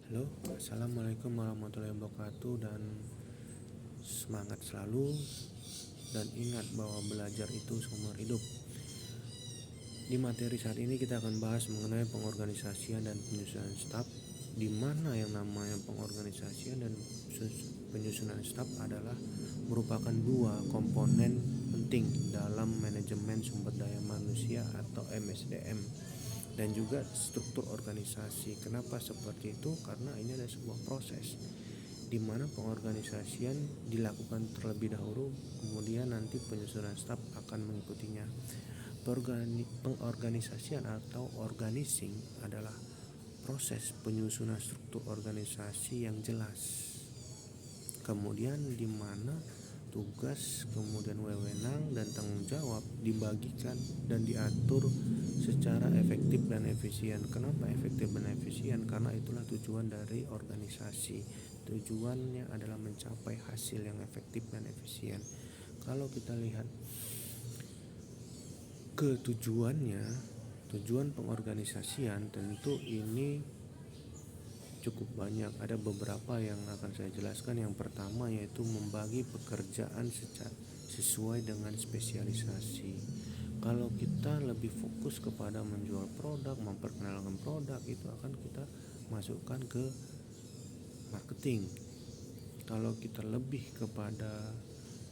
Halo, assalamualaikum warahmatullahi wabarakatuh, dan semangat selalu, dan ingat bahwa belajar itu seumur hidup. Di materi saat ini kita akan bahas mengenai pengorganisasian dan penyusunan staf, di mana yang namanya pengorganisasian dan penyusunan staf adalah merupakan dua komponen penting dalam manajemen sumber daya manusia atau MSDM dan juga struktur organisasi. Kenapa seperti itu? Karena ini adalah sebuah proses di mana pengorganisasian dilakukan terlebih dahulu, kemudian nanti penyusunan staf akan mengikutinya. Pengorganisasian atau organizing adalah proses penyusunan struktur organisasi yang jelas, kemudian di mana tugas, kemudian wewenang dan tanggung jawab dibagikan dan diatur secara efektif dan efisien. Kenapa efektif dan efisien? Karena itulah tujuan dari organisasi. Tujuannya adalah mencapai hasil yang efektif dan efisien. Kalau kita lihat ke tujuan pengorganisasian, tentu ini cukup banyak. Ada beberapa yang akan saya jelaskan. Yang pertama yaitu membagi pekerjaan sesuai dengan spesialisasi. Kalau kita lebih fokus kepada menjual produk, memperkenalkan produk, itu akan kita masukkan ke marketing. Kalau kita lebih kepada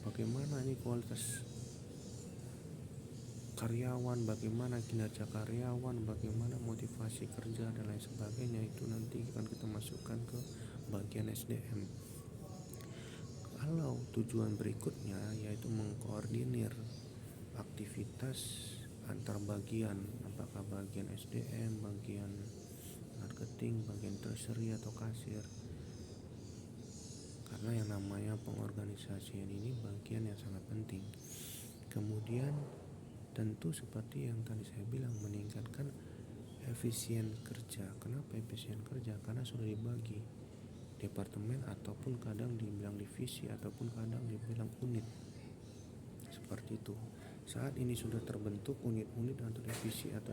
bagaimana ini kualitas karyawan, bagaimana kinerja karyawan, bagaimana motivasi kerja dan lain sebagainya, itu nanti akan kita masukkan ke bagian SDM. Kalau tujuan berikutnya yaitu mengkoordinir aktivitas antar bagian, apakah bagian SDM, bagian marketing, bagian treasury atau kasir. Karena yang namanya pengorganisasian ini bagian yang sangat penting. Kemudian tentu seperti yang tadi saya bilang, meningkatkan efisien kerja. Kenapa efisien kerja? Karena sudah dibagi departemen ataupun kadang dibilang divisi ataupun kadang dibilang unit. Seperti itu. Saat ini sudah terbentuk unit-unit atau divisi atau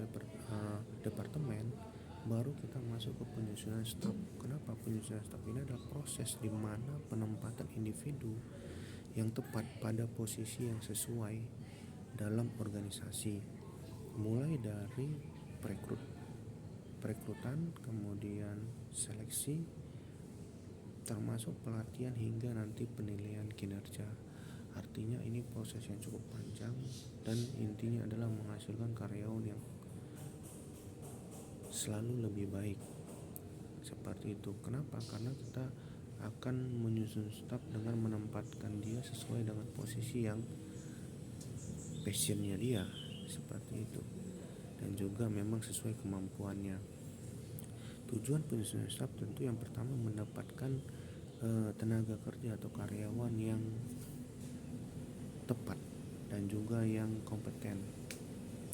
departemen, baru kita masuk ke penyusunan staf. Kenapa penyusunan staf? Ini adalah proses di mana penempatan individu yang tepat pada posisi yang sesuai dalam organisasi, mulai dari perekrutan, kemudian seleksi, termasuk pelatihan hingga nanti penilaian kinerja. Artinya ini proses yang cukup panjang dan intinya adalah menghasilkan karyawan yang selalu lebih baik. Seperti itu. Kenapa? Karena kita akan menyusun staf dengan menempatkan dia sesuai dengan posisi yang passionnya dia, seperti itu, dan juga memang sesuai kemampuannya. Tujuan penyusunan staf tentu yang pertama mendapatkan tenaga kerja atau karyawan yang tepat dan juga yang kompeten.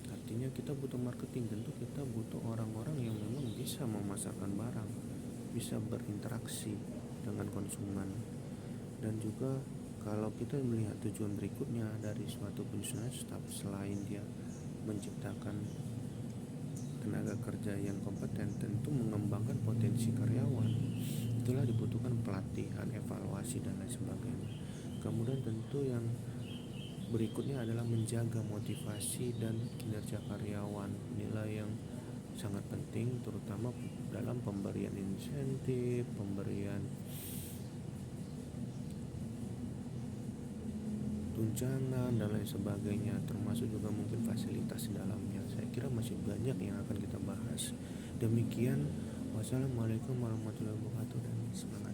Artinya kita butuh marketing, tentu kita butuh orang-orang yang memang bisa memasarkan barang, bisa berinteraksi dengan konsumen. Dan juga kalau kita melihat tujuan berikutnya dari suatu penyusunan staf, selain dia menciptakan tenaga kerja yang kompeten, tentu mengembangkan potensi karyawan. Itulah dibutuhkan pelatihan, evaluasi dan lain sebagainya. Kemudian tentu yang berikutnya adalah menjaga motivasi dan kinerja karyawan, nilai yang sangat penting terutama dalam pemberian insentif, pemberian tunjangan dan lain sebagainya, termasuk juga mungkin fasilitas di dalamnya. Saya kira masih banyak yang akan kita bahas. Demikian, wassalamualaikum warahmatullahi wabarakatuh, dan semangat.